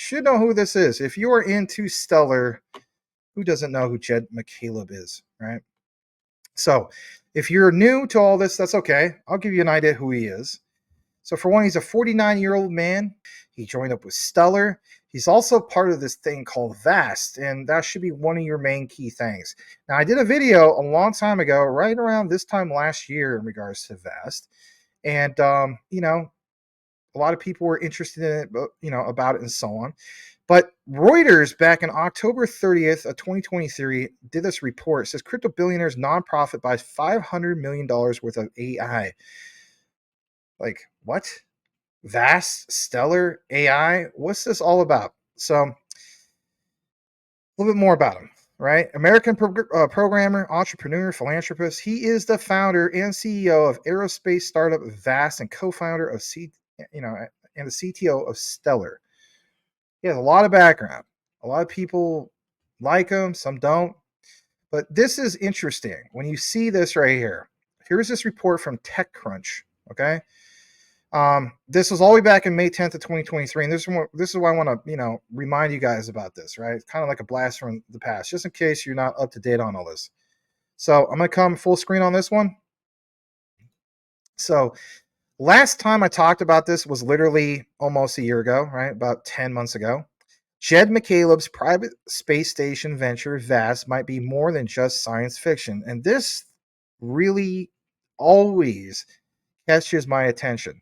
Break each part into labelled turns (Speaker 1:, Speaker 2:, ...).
Speaker 1: should know who this is. If you are into Stellar, who doesn't know who Jed Mccaleb is, right? So if you're new to all this, that's okay. I'll give you an idea who he is. So for one, he's a 49-year-old man. He joined up with Stellar. He's also part of this thing called VAST, and that should be one of your main key things. Now, I did a video a long time ago, right around this time last year, in regards to VAST, and a lot of people were interested in it, about it and so on. But Reuters, back in October 30th of 2023, did this report. It says crypto billionaires nonprofit buys $500 million worth of AI. Like, what? Vast, Stellar, AI? What's this all about? So, a little bit more about him, right? American programmer, entrepreneur, philanthropist. He is the founder and CEO of aerospace startup Vast and co-founder of and the CTO of Stellar. He has a lot of background. A lot of people like him, some don't. But this is interesting. When you see this right here, here's this report from TechCrunch, okay? This was all the way back in May 10th of 2023, and this is why I want to, remind you guys about this, right? It's kind of like a blast from the past, just in case you're not up to date on all this. So I'm going to come full screen on this one. So last time I talked about this was literally almost a year ago, right? About 10 months ago. Jed Mccaleb's private space station venture, VAST, might be more than just science fiction. And this really always catches my attention,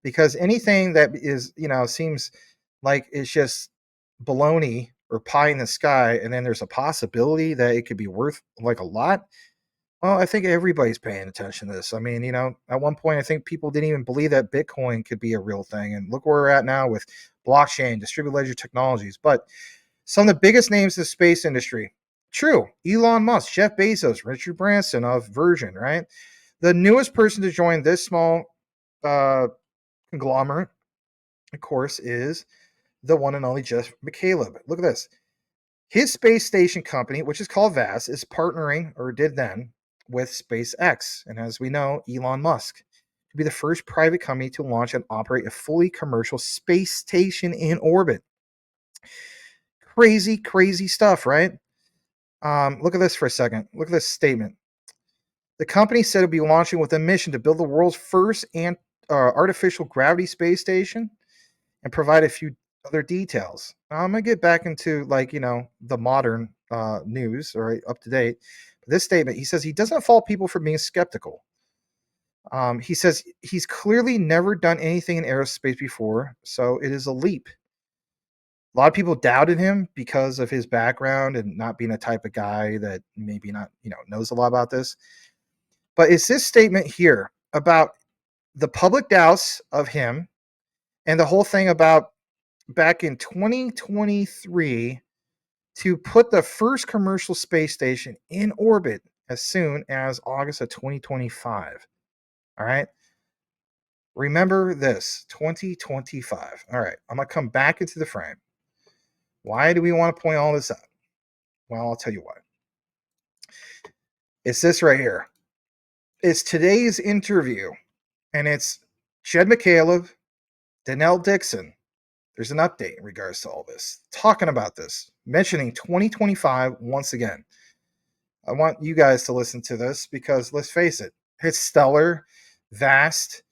Speaker 1: because anything that is, seems like it's just baloney or pie in the sky, and then there's a possibility that it could be worth like a lot. Well, I think everybody's paying attention to this. I mean, at one point, I think people didn't even believe that Bitcoin could be a real thing. And look where we're at now with blockchain, distributed ledger technologies. But some of the biggest names in the space industry, true, Elon Musk, Jeff Bezos, Richard Branson of Virgin, right? The newest person to join this small conglomerate, of course, is the one and only Jeff Mccaleb. Look at this. His space station company, which is called VAST, is partnering, or did then, with SpaceX. And as we know, Elon Musk, to be the first private company to launch and operate a fully commercial space station in orbit. Crazy, crazy stuff, right? Look at this for a second. Look at this statement. The company said it would be launching with a mission to build the world's first artificial gravity space station and provide a few other details. Now, I'm going to get back into the modern news, or up to date. This statement, he says he doesn't fault people for being skeptical. He says he's clearly never done anything in aerospace before, so it is a leap. A lot of people doubted him because of his background and not being a type of guy that maybe not, knows a lot about this. But it's this statement here about the public doubts of him and the whole thing about back in 2023 to put the first commercial space station in orbit as soon as August of 2025. All right. Remember this, 2025. All right. I'm going to come back into the frame. Why do we want to point all this out? Well, I'll tell you why. It's this right here. It's today's interview, and it's Jed Mccaleb, Danelle Dixon. There's an update in regards to all this, talking about this, mentioning 2025 once again. I want you guys to listen to this because let's face it, it's Stellar, Vast.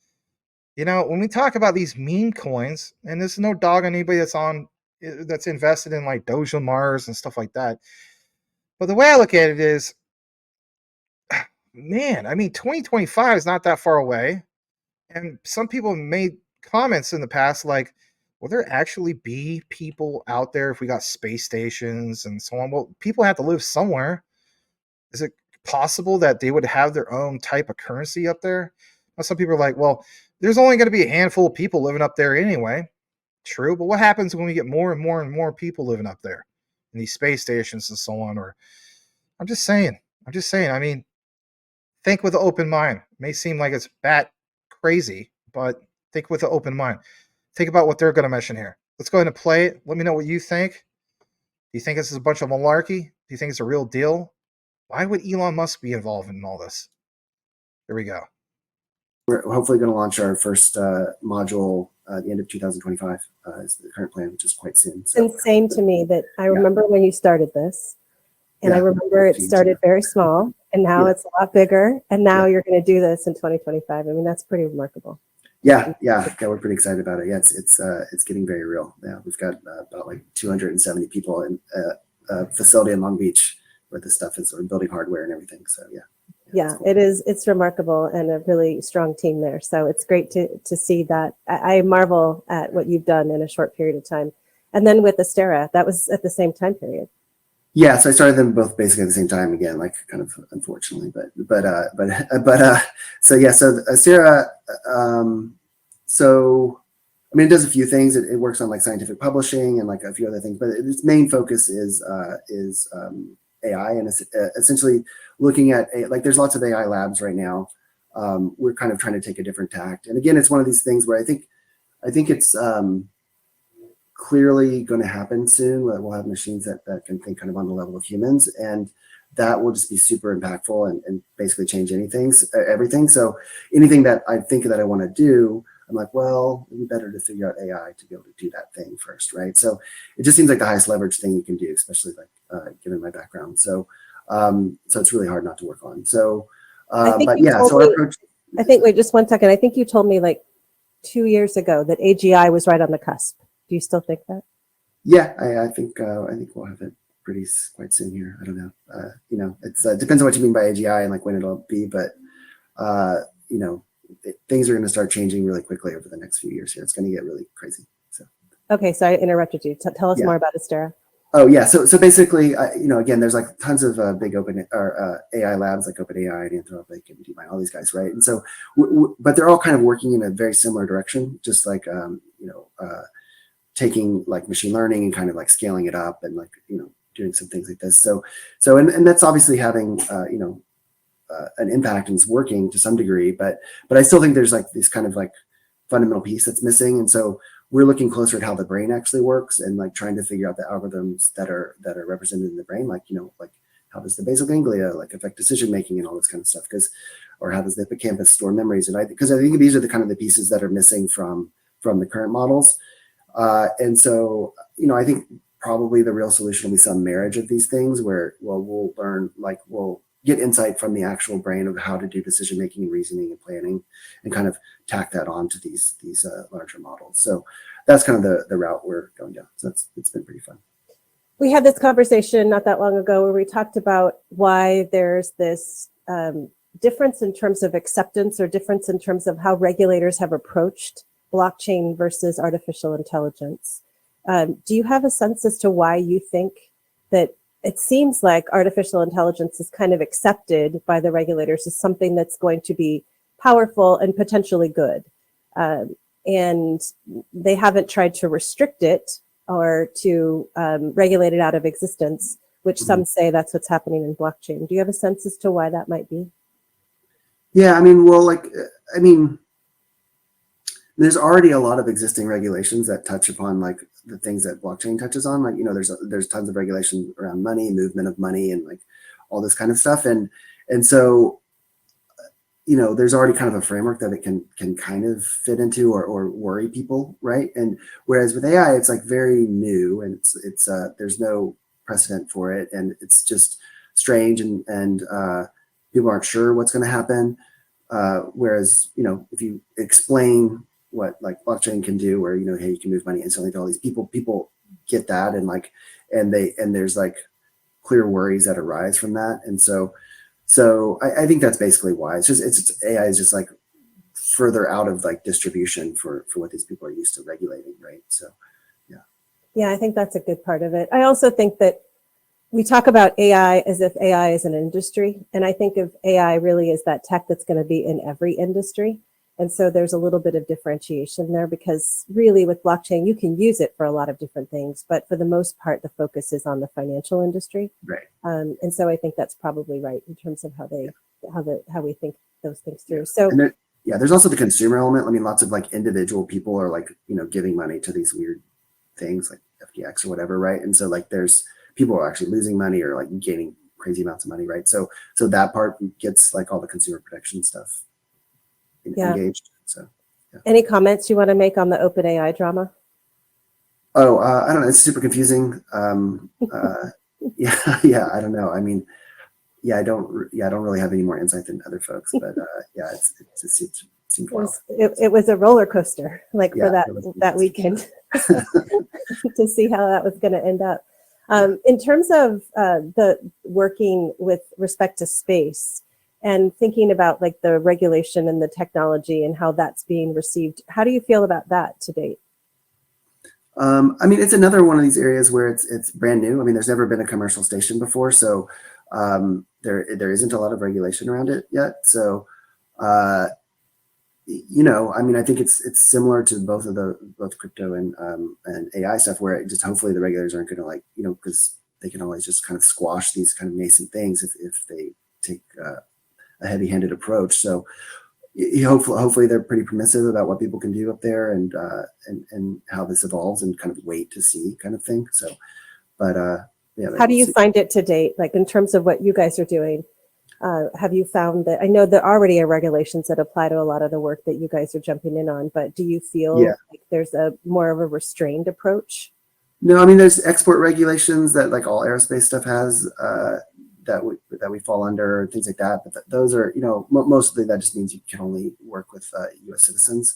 Speaker 1: When we talk about these meme coins, and there's no dog on anybody that's invested in like Doja Mars and stuff like that. But the way I look at it is, man, 2025 is not that far away. And some people made comments in the past like, will there actually be people out there if we got space stations and so on? Well, people have to live somewhere. Is it possible that they would have their own type of currency up there? Now, some people are like, well, there's only going to be a handful of people living up there anyway. True, but what happens when we get more and more and more people living up there in these space stations and so on? Or I'm just saying. Think with an open mind. It may seem like it's bat crazy, but think with an open mind. Think about what they're going to mention here. Let's go ahead and play it. Let me know what you think. Do you think this is a bunch of malarkey? Do you think it's a real deal? Why would Elon Musk be involved in all this? Here we go.
Speaker 2: we're hopefully going to launch our first module at the end of 2025 is the current plan, which is quite soon.
Speaker 3: So, it's insane to me that I remember when you started this, and I remember it started very small, and now it's a lot bigger, and now you're going to do this in 2025. I mean, that's pretty remarkable.
Speaker 2: Yeah, we're pretty excited about it. Yeah, it's getting very real. Yeah, we've got about like 270 people in a facility in Long Beach where this stuff is, or building hardware and everything. So
Speaker 3: yeah, cool. It's remarkable, and a really strong team there. So it's great to see that. I marvel at what you've done in a short period of time. And then with Astera, that was at the same time period.
Speaker 2: Yeah, so I started them both basically at the same time again, like kind of unfortunately, but so yeah, so Astera, so I mean, it does a few things. It works on like scientific publishing and like a few other things, but its main focus is AI, and it's essentially looking at like there's lots of AI labs right now. We're kind of trying to take a different tact, and again, it's one of these things where I think it's clearly going to happen soon. We'll have machines that can think kind of on the level of humans, and that will just be super impactful and basically change everything. So anything that I think that I want to do, I'm like, well, it'd be better to figure out AI to be able to do that thing first, right? So it just seems like the highest leverage thing you can do, especially like given my background. So it's really hard not to work on. So but yeah, so our approach.
Speaker 3: I think, wait, just 1 second. I think you told me like 2 years ago that AGI was right on the cusp. Do you still think that?
Speaker 2: Yeah, I think we'll have it quite soon here. I don't know. It depends on what you mean by AGI and like when it'll be, but things are going to start changing really quickly over the next few years here. It's going to get really crazy. So.
Speaker 3: Okay, so I interrupted you. Tell us more about Astera.
Speaker 2: Oh yeah, so basically, again, there's like tons of big open or AI labs like OpenAI and Anthropic and DeepMind, all these guys, right? And so, but they're all kind of working in a very similar direction, just like taking like machine learning and kind of like scaling it up and like doing some things like this. So and that's obviously having an impact and it's working to some degree, but I still think there's like this kind of like fundamental piece that's missing, and so we're looking closer at how the brain actually works and like trying to figure out the algorithms that are represented in the brain, like like how does the basal ganglia like affect decision making and all this kind of stuff, or how does the hippocampus store memories, and because I think these are the kind of the pieces that are missing from the current models. And so, I think probably the real solution will be some marriage of these things where, we'll learn, like we'll get insight from the actual brain of how to do decision-making and reasoning and planning and kind of tack that on to these larger models. So that's kind of the route we're going down. So it's been pretty fun.
Speaker 3: We had this conversation not that long ago where we talked about why there's this difference in terms of acceptance or difference in terms of how regulators have approached blockchain versus artificial intelligence. Do you have a sense as to why you think that it seems like artificial intelligence is kind of accepted by the regulators as something that's going to be powerful and potentially good? And they haven't tried to restrict it or to regulate it out of existence, which some say that's what's happening in blockchain. Do you have a sense as to why that might be?
Speaker 2: Yeah, there's already a lot of existing regulations that touch upon like the things that blockchain touches on. Like, there's tons of regulations around money, movement of money, and like all this kind of stuff. And so, there's already kind of a framework that it can kind of fit into or worry people, right? And whereas with AI, it's like very new and it's there's no precedent for it, and it's just strange and people aren't sure what's going to happen. Whereas, if you explain what like blockchain can do, where hey, you can move money instantly to all these people get that, and like and there's like clear worries that arise from that, and so I think that's basically why it's AI is just like further out of like distribution for what these people are used to regulating, right? So
Speaker 3: yeah, I think that's a good part of it. I also think that we talk about AI as if AI is an industry, and I think of AI really as that tech that's going to be in every industry. And so there's a little bit of differentiation there, because really with blockchain, you can use it for a lot of different things, but for the most part, the focus is on the financial industry.
Speaker 2: Right.
Speaker 3: And so I think that's probably right in terms of how we think those things through. So
Speaker 2: there's also the consumer element. I mean, lots of like individual people are like, giving money to these weird things like FTX or whatever, right? And so like there's people are actually losing money or like gaining crazy amounts of money, right? So that part gets like all the consumer protection stuff
Speaker 3: Yeah.
Speaker 2: engaged. So, yeah.
Speaker 3: Any comments you want to make on the OpenAI drama?
Speaker 2: Oh, I don't know. It's super confusing. Yeah, I don't know. I mean, I don't really have any more insight than other folks, but yeah, it seemed wild.
Speaker 3: It was a roller coaster, like
Speaker 2: Yeah,
Speaker 3: for that weekend, to see how that was going to end up. In terms of the working with respect to space and thinking about like the regulation and the technology and how that's being received, how do you feel about that to date?
Speaker 2: I mean, it's another one of these areas where it's brand new. I mean, there's never been a commercial station before, so there isn't a lot of regulation around it yet. So, you know, I mean, I think it's similar to both crypto and AI stuff, where it just hopefully the regulators aren't going to, like, you know, because they can always just kind of squash these kind of nascent things if they take a heavy-handed approach. So hopefully they're pretty permissive about what people can do up there, and how this evolves, and kind of wait to see kind of thing. So, but yeah.
Speaker 3: How do you find it to date? Like in terms of what you guys are doing, have you found that, I know there already are regulations that apply to a lot of the work that you guys are jumping in on, but do you feel like there's a more of a restrained approach?
Speaker 2: No, I mean, there's export regulations that like all aerospace stuff has, that we fall under, things like that. But those are, you know, mostly that just means you can only work with U.S. citizens.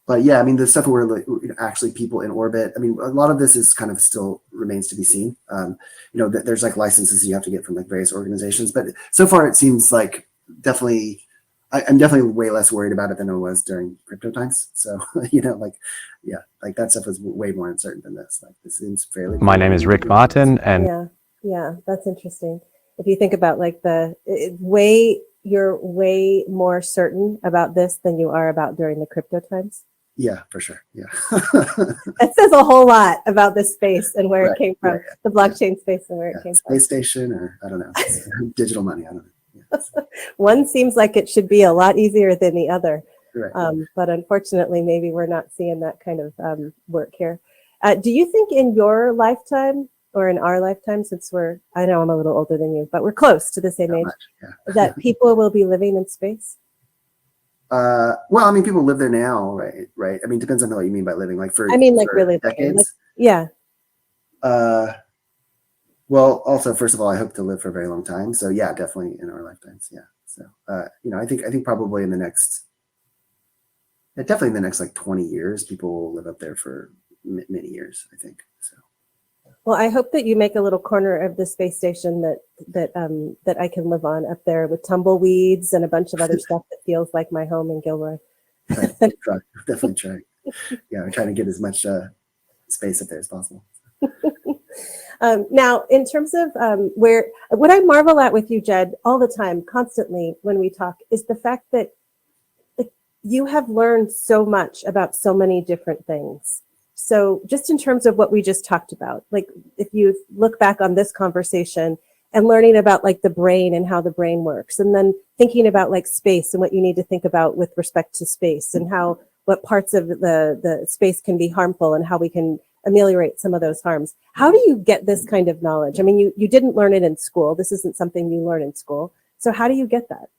Speaker 2: But yeah, I mean, the stuff where, like, actually people in orbit, I mean, a lot of this is kind of still remains to be seen. You know, there's like licenses you have to get from like various organizations, but so far it seems like definitely, I'm definitely way less worried about it than I was during crypto times. So, you know, like, yeah, like that stuff was way more uncertain than this. Like, this seems fairly.
Speaker 4: My name is Rick Martin, and
Speaker 3: yeah, that's interesting. If you think about like you're way more certain about this than you are about during the crypto times.
Speaker 2: Yeah, for sure. Yeah.
Speaker 3: That says a whole lot about this space and where
Speaker 2: Right,
Speaker 3: it came from,
Speaker 2: yeah,
Speaker 3: the blockchain space and where it came from.
Speaker 2: Space station, or I don't know, digital money. I don't know. Yeah.
Speaker 3: One seems like it should be a lot easier than the other.
Speaker 2: Right.
Speaker 3: But unfortunately, maybe we're not seeing that kind of work here. Do you think in your lifetime, or in our lifetime, since I know I'm a little older than you, but we're close to the same age, that people will be living in space?
Speaker 2: Well, I mean, people live there now, right? Right. I mean, depends on what you mean by living. Like for
Speaker 3: really
Speaker 2: decades.
Speaker 3: Like, yeah.
Speaker 2: Well, also, first of all, I hope to live for a very long time. So yeah, definitely in our lifetimes. Yeah. So you know, I think probably definitely in the next like 20 years, people will live up there for many years, I think. So.
Speaker 3: Well, I hope that you make a little corner of the space station that I can live on up there with tumbleweeds and a bunch of other stuff that feels like my home in Gilroy.
Speaker 2: Definitely try. Yeah, we're trying to get as much space up there as possible.
Speaker 3: Now, in terms of what I marvel at with you, Jed, all the time, constantly when we talk, is the fact that you have learned so much about so many different things. So just in terms of what we just talked about, like if you look back on this conversation and learning about like the brain and how the brain works, and then thinking about like space and what you need to think about with respect to space, and what parts of the space can be harmful and how we can ameliorate some of those harms. How do you get this kind of knowledge? I mean, you didn't learn it in school. This isn't something you learn in school. So how do you get that?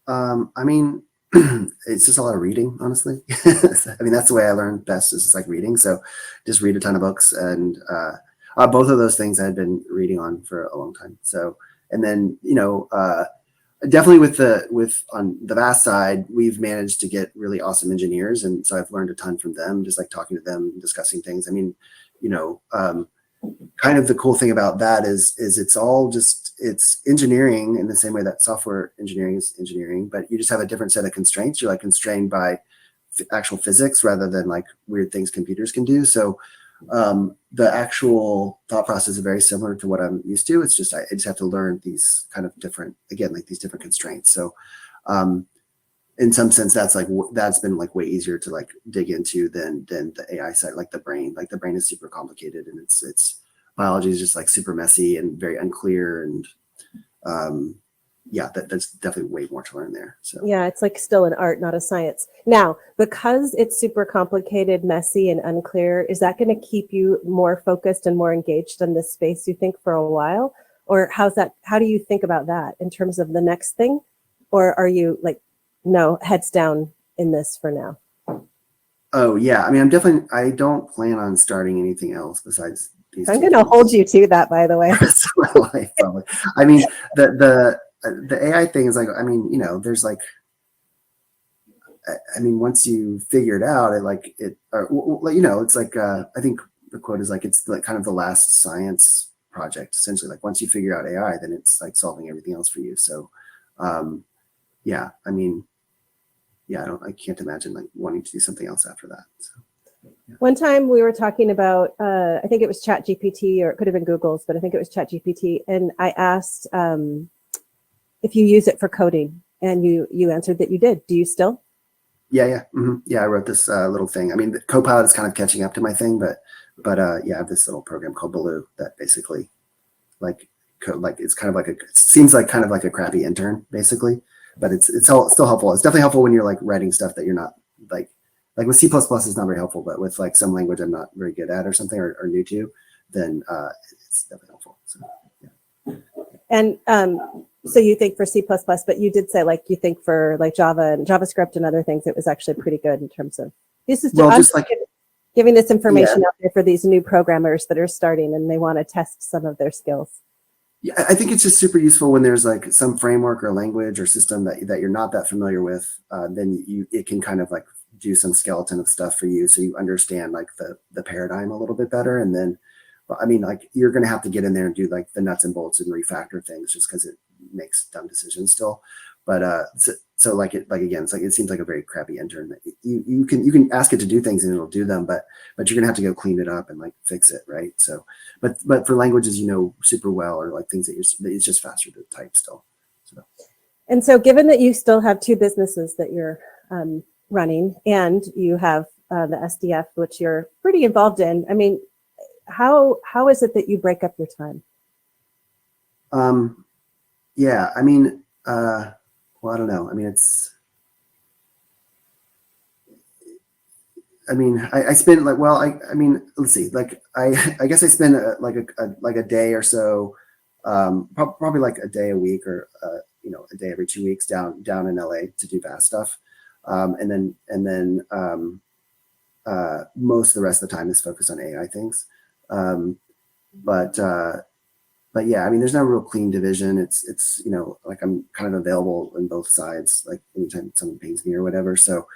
Speaker 2: I mean, it's just a lot of reading, honestly. I mean, that's the way I learn best, is just like reading. So just read a ton of books, and both of those things I had been reading on for a long time. So, and then, you know, definitely on the VAST side, we've managed to get really awesome engineers. And so I've learned a ton from them, just like talking to them, discussing things. I mean, you know, kind of the cool thing about that is it's engineering in the same way that software engineering is engineering, but you just have a different set of constraints. You're like constrained by actual physics rather than like weird things computers can do. So the actual thought process is very similar to what I'm used to. It's just I just have to learn these kind of different, again, like these different constraints. So in some sense, that's been like way easier to like dig into than the AI side, like the brain. Like the brain is super complicated, and it's biology is just like super messy and very unclear, and yeah, that's definitely way more to learn there. So
Speaker 3: yeah, it's like still an art, not a science. Now, because it's super complicated, messy, and unclear, is that going to keep you more focused and more engaged in this space, you think, for a while? Or how do you think about that in terms of the next thing? Or are you like, no, heads down in this for now?
Speaker 2: Oh yeah. I mean, I don't plan on starting anything else besides these
Speaker 3: I'm
Speaker 2: two
Speaker 3: going to
Speaker 2: things.
Speaker 3: hold you to that, by the way.
Speaker 2: The rest of my life, probably. I mean, the AI thing is like, I mean, there's like, I mean, once you figure it out, it's like, I think the quote is like, it's like kind of the last science project, essentially. Like once you figure out AI, then it's like solving everything else for you. So, yeah, I mean, yeah, I can't imagine like wanting to do something else after that. So, yeah.
Speaker 3: One time we were talking about, I think it was ChatGPT, or it could have been Google's, but I think it was ChatGPT. And I asked if you use it for coding, and you answered that you did. Do you still?
Speaker 2: Yeah. Yeah. I wrote this little thing. I mean, the Copilot is kind of catching up to my thing, but yeah, I have this little program called Baloo that basically like it's kind of like it seems like kind of like a crappy intern basically, but it's still helpful. It's definitely helpful when you're like writing stuff that you're not like with C++ is not very helpful, but with like some language I'm not very good at or something or new to, then it's definitely helpful. So yeah.
Speaker 3: And so you think for C++, but you did say like you think for like Java and JavaScript and other things, it was actually pretty good in terms of this is
Speaker 2: just like
Speaker 3: giving this information out there for these new programmers that are starting and they want to test some of their skills.
Speaker 2: Yeah, I think it's just super useful when there's like some framework or language or system that you're not that familiar with. Then it can kind of like do some skeleton of stuff for you, so you understand like the paradigm a little bit better. And then, I mean, like you're going to have to get in there and do like the nuts and bolts and refactor things just because it makes dumb decisions still. But so like again, it's like it seems like a very crappy intern. You can ask it to do things and it'll do them, but you're gonna have to go clean it up and like fix it, right? So, but for languages super well, or like things that it's just faster to type still. So.
Speaker 3: And so, given that you still have two businesses that you're running, and you have the SDF, which you're pretty involved in, I mean, how is it that you break up your time?
Speaker 2: Yeah, I mean, well, I don't know. I mean, I spend like, well, I mean, let's see, like, I guess I spend like a day or so, probably like a day a week or, a day every 2 weeks down in LA to do vast stuff. And then most of the rest of the time is focused on AI things. But yeah, I mean, there's no real clean division. It's like I'm kind of available on both sides, like anytime someone pings me or whatever. So,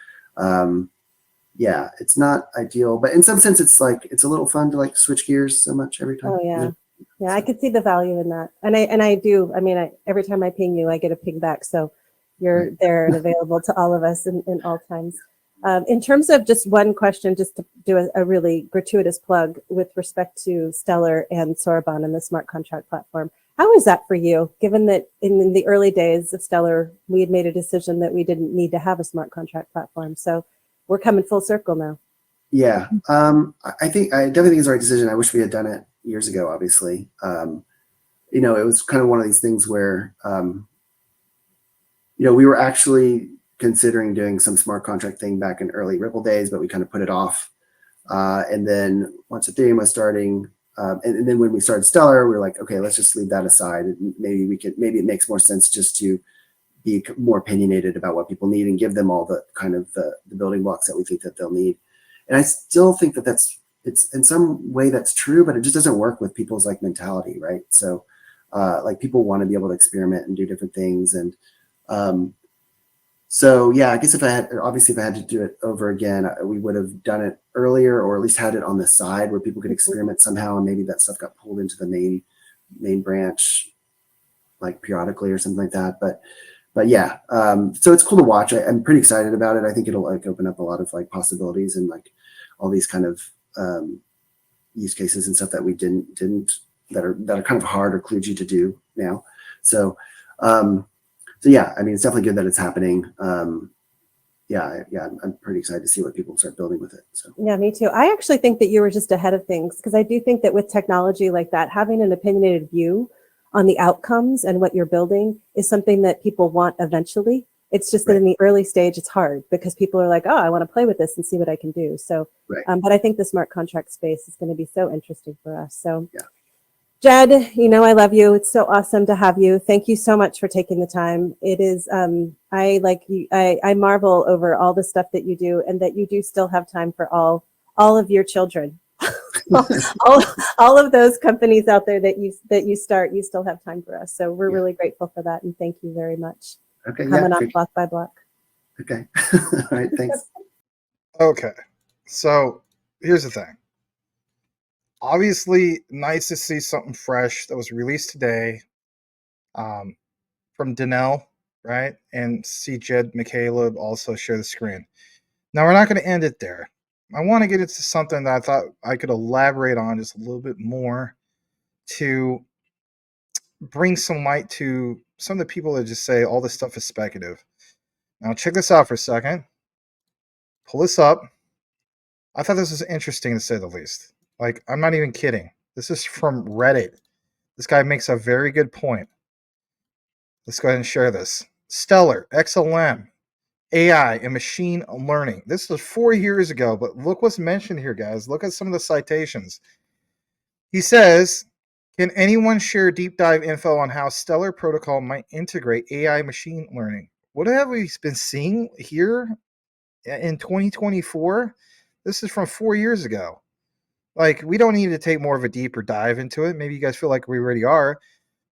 Speaker 2: yeah, it's not ideal, but in some sense, it's like it's a little fun to like switch gears so much every time.
Speaker 3: Oh yeah, yeah, I could see the value in that, and I do. I mean, every time I ping you, I get a ping back. So you're there and available to all of us in all times. In terms of just one question, just to do a really gratuitous plug with respect to Stellar and Soroban and the smart contract platform, how is that for you, given that in the early days of Stellar, we had made a decision that we didn't need to have a smart contract platform. So we're coming full circle now.
Speaker 2: Yeah, I definitely think it's the right decision. I wish we had done it years ago, obviously. It was kind of one of these things where, we were actually considering doing some smart contract thing back in early Ripple days, but we kind of put it off. And then once Ethereum was starting, and then when we started Stellar, we were like, okay, let's just leave that aside. Maybe it makes more sense just to be more opinionated about what people need and give them all the kind of the building blocks that we think that they'll need. And I still think that it's in some way that's true, but it just doesn't work with people's like mentality, right? So like people want to be able to experiment and do different things. And so, yeah, I guess if I had to do it over again, we would have done it earlier, or at least had it on the side where people could experiment somehow, and maybe that stuff got pulled into the main branch, like periodically or something like that. But yeah, so it's cool to watch. I'm pretty excited about it. I think it'll like open up a lot of like possibilities and like all these kind of use cases and stuff that we didn't that are kind of hard or kludgy to do now. So. So yeah, I mean, it's definitely good that it's happening. Yeah, I'm pretty excited to see what people start building with it. So
Speaker 3: yeah, me too. I actually think that you were just ahead of things, because I do think that with technology like that, having an opinionated view on the outcomes and what you're building is something that people want eventually. It's just that in the early stage, it's hard because people are like, oh, I want to play with this and see what I can do. So, but I think the smart contract space is going to be so interesting for us. So.
Speaker 2: Yeah.
Speaker 3: Jed, I love you. It's so awesome to have you. Thank you so much for taking the time. It is, I like you. I marvel over all the stuff that you do, and that you do still have time for all of your children. all of those companies out there that you start, you still have time for us. So we're really grateful for that, and thank you very much
Speaker 2: Okay.
Speaker 3: for coming on Block by Block.
Speaker 2: Okay. All right. Thanks.
Speaker 1: Okay. So here's the thing. Obviously, nice to see something fresh that was released today from Danelle, right? And see Jed Mccaleb also share the screen. Now, we're not going to end it there. I want to get into something that I thought I could elaborate on just a little bit more to bring some light to some of the people that just say all this stuff is speculative. Now, check this out for a second. Pull this up. I thought this was interesting to say the least. Like, I'm not even kidding. This is from Reddit. This guy makes a very good point. Let's go ahead and share this. Stellar, XLM, AI, and machine learning. This was 4 years ago, but look what's mentioned here, guys. Look at some of the citations. He says, can anyone share deep dive info on how Stellar Protocol might integrate AI machine learning? What have we been seeing here in 2024? This is from 4 years ago. Like, we don't need to take more of a deeper dive into it. Maybe you guys feel like we already are.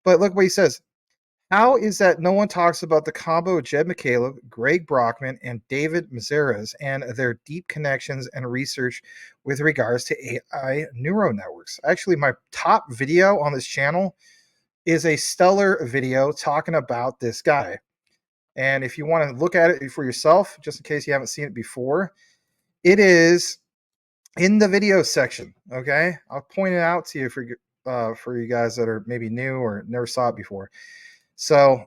Speaker 1: But look what he says. How is that no one talks about the combo of Jed Mccaleb, Greg Brockman, and David Mazeres and their deep connections and research with regards to AI neural networks? Actually, my top video on this channel is a Stellar video talking about this guy. And if you want to look at it for yourself, just in case you haven't seen it before, it is in the video section. Okay, I'll point it out to you for you guys that are maybe new or never saw it before. So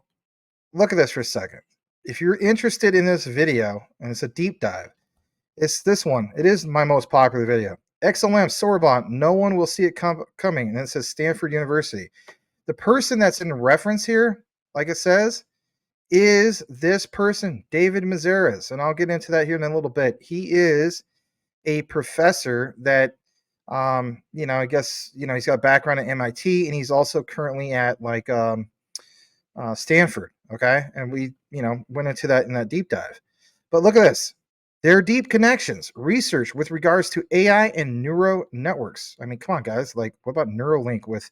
Speaker 1: look at this for a second. If you're interested in this video, and it's a deep dive, it's this one. It is my most popular video. XLM Sorbonne, no one will see it coming. And it says Stanford University. The person that's in reference here, like it says, is this person, David Mazeres. And I'll get into that here in a little bit. He is a professor that, I guess, he's got a background at MIT, and he's also currently at Stanford. Okay. And we, went into that in that deep dive. But look at this. There are deep connections, research with regards to AI and neural networks. I mean, come on, guys. Like, what about Neuralink with,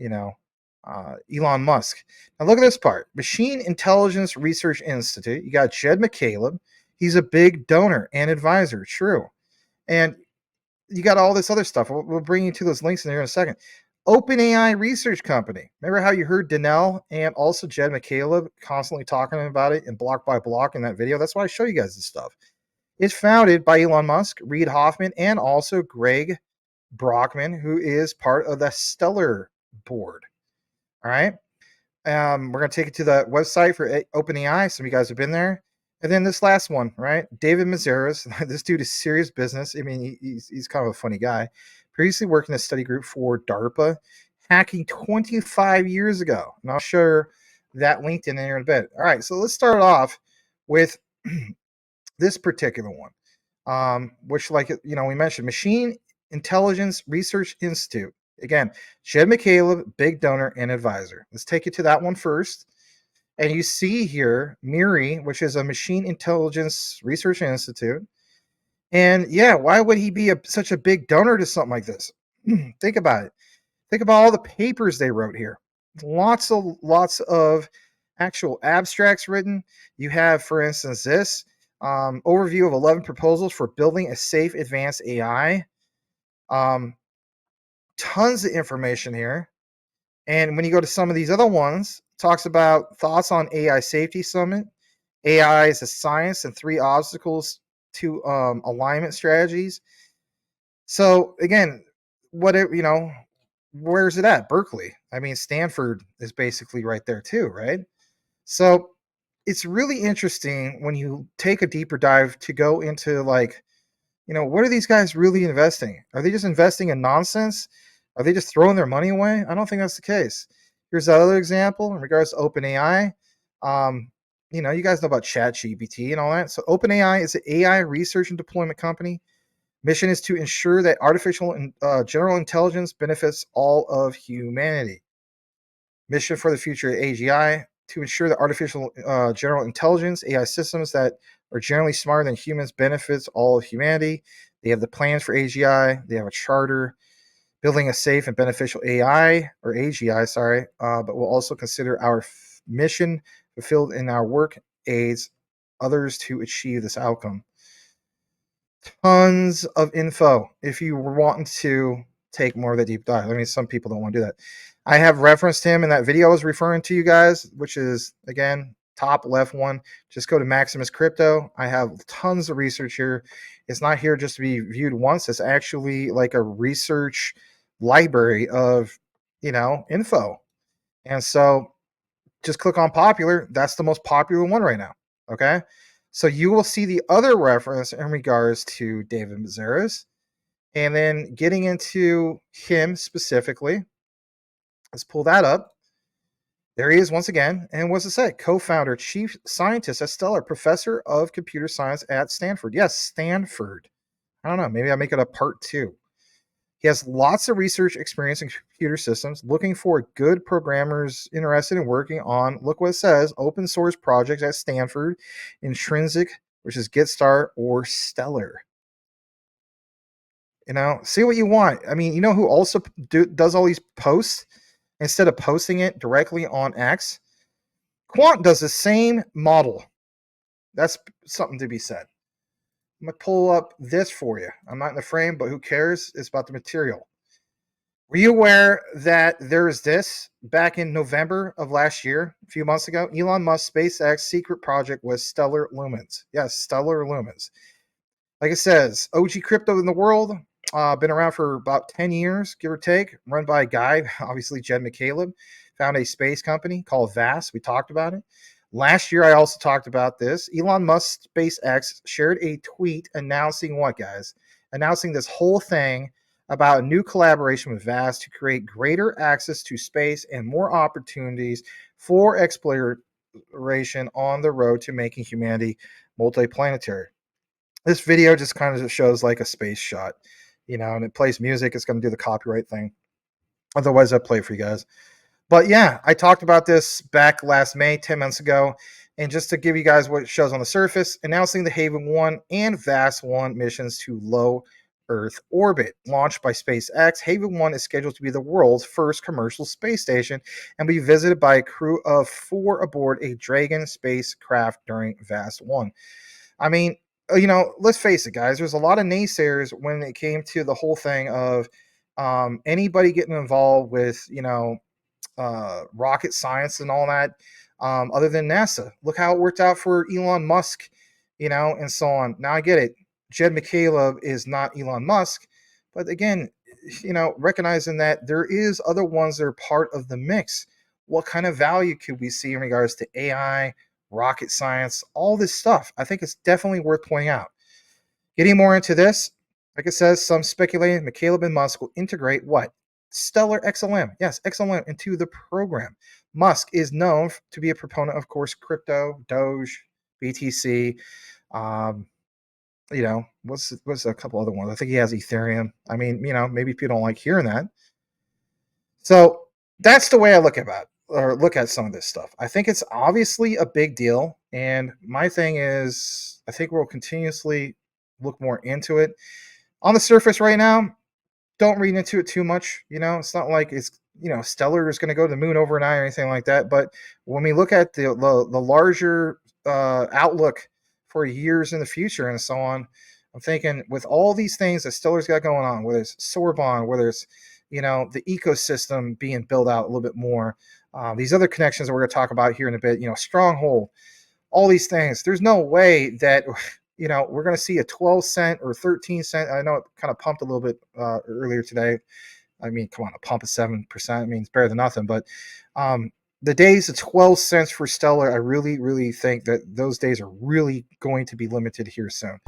Speaker 1: Elon Musk? Now, look at this part. Machine Intelligence Research Institute. You got Jed Mccaleb. He's a big donor and advisor. True. And you got all this other stuff. We'll bring you to those links in here in a second. OpenAI research company. Remember how you heard Danelle and also Jed Mccaleb constantly talking about it in block by block in that video? That's why I show you guys this stuff. It's founded by Elon Musk, Reid Hoffman, and also Greg Brockman, who is part of the Stellar board. All right. We're going to take it to the website for OpenAI. Some of you guys have been there. And then this last one, right? David Mazeres. This dude is serious business. I mean, he's kind of a funny guy. Previously worked in a study group for DARPA, hacking 25 years ago. And I'll share that linked in there in a bit. All right, so let's start off with this particular one, which, like, we mentioned, Machine Intelligence Research Institute. Again, Jed Mccaleb, big donor and advisor. Let's take you to that one first. And you see here MIRI, which is a Machine Intelligence Research Institute. And yeah, why would he be such a big donor to something like this? Think about it. Think about all the papers they wrote here. Lots of actual abstracts written. You have, for instance, this overview of 11 proposals for building a safe advanced AI. Tons of information here. And when you go to some of these other ones, talks about thoughts on AI Safety Summit, AI as a science and 3 obstacles to alignment strategies. So again, where's it at? Berkeley. I mean, Stanford is basically right there too, right? So it's really interesting when you take a deeper dive to go into what are these guys really investing? Are they just investing in nonsense? Are they just throwing their money away? I don't think that's the case. Here's another example in regards to OpenAI. You guys know about ChatGPT and all that. So OpenAI is an AI research and deployment company. Mission is to ensure that artificial general intelligence benefits all of humanity. Mission for the future at AGI, to ensure that artificial general intelligence, AI systems that are generally smarter than humans benefits all of humanity. They have the plans for AGI. They have a charter. Building a safe and beneficial AI, or AGI, sorry, but we'll also consider our mission fulfilled in our work aids others to achieve this outcome. Tons of info if you were wanting to take more of the deep dive. I mean, some people don't want to do that. I have referenced him in that video I was referring to you guys, which is, again, top left one. Just go to Maximus Crypto. I have tons of research here. It's not here just to be viewed once. It's actually like a research library of, info. And so just click on popular. That's the most popular one right now. Okay. So you will see the other reference in regards to David Mazaris. And then getting into him specifically, let's pull that up. There he is once again. And what's it say? Co-founder, chief scientist at Stellar, professor of computer science at Stanford. Yes, Stanford. I don't know. Maybe I'll make it a part 2. He has lots of research experience in computer systems, looking for good programmers interested in working on, look what it says, open source projects at Stanford, Intrinsic, which is GetStar, or Stellar. See what you want. I mean, who also does all these posts instead of posting it directly on X? Quant does the same model. That's something to be said. I'm going to pull up this for you. I'm not in the frame, but who cares? It's about the material. Were you aware that there's this back in November of last year, a few months ago? Elon Musk's SpaceX secret project was Stellar Lumens. Yes, Stellar Lumens. Like it says, OG crypto in the world, been around for about 10 years, give or take, run by a guy, obviously Jed Mccaleb, found a space company called VAST. We talked about it. Last year, I also talked about this. Elon Musk SpaceX shared a tweet announcing what, guys? Announcing this whole thing about a new collaboration with VAST to create greater access to space and more opportunities for exploration on the road to making humanity multiplanetary. This video just kind of shows like a space shot, and it plays music. It's going to do the copyright thing. Otherwise, I'll play it for you guys. But yeah, I talked about this back last May, 10 months ago. And just to give you guys what it shows on the surface, announcing the Haven 1 and VAST 1 missions to low Earth orbit. Launched by SpaceX, Haven 1 is scheduled to be the world's first commercial space station and be visited by a crew of 4 aboard a Dragon spacecraft during VAST 1. I mean, let's face it, guys. There's a lot of naysayers when it came to the whole thing of anybody getting involved with, rocket science and all that, other than NASA. Look how it worked out for Elon Musk, and so on. Now I get it. Jed Mccaleb is not Elon Musk, but again, recognizing that there is other ones that are part of the mix. What kind of value could we see in regards to AI, rocket science, all this stuff? I think it's definitely worth pointing out. Getting more into this, like it says, some speculating Mccaleb and Musk will integrate what? Stellar XLM. Yes, XLM into the program. Musk is known to be a proponent, of course, crypto, Doge, BTC. What's a couple other ones? I think he has Ethereum. I mean, maybe people don't like hearing that. So that's the way I look at some of this stuff. I think it's obviously a big deal. And my thing is, I think we'll continuously look more into it. On the surface right now, don't read into it too much. It's not like it's, Stellar is going to go to the moon overnight or anything like that. But when we look at the larger outlook for years in the future and so on, I'm thinking with all these things that Stellar's got going on, whether it's Sorbonne, whether it's, the ecosystem being built out a little bit more, these other connections that we're going to talk about here in a bit, Stronghold, all these things, there's no way that we're going to see a 12 cent or 13 cent. I know it kind of pumped a little bit earlier today. I mean, come on, a pump of 7%. I mean, it's better than nothing. But the days of 12 cents for Stellar, I really, really think that those days are really going to be limited here soon.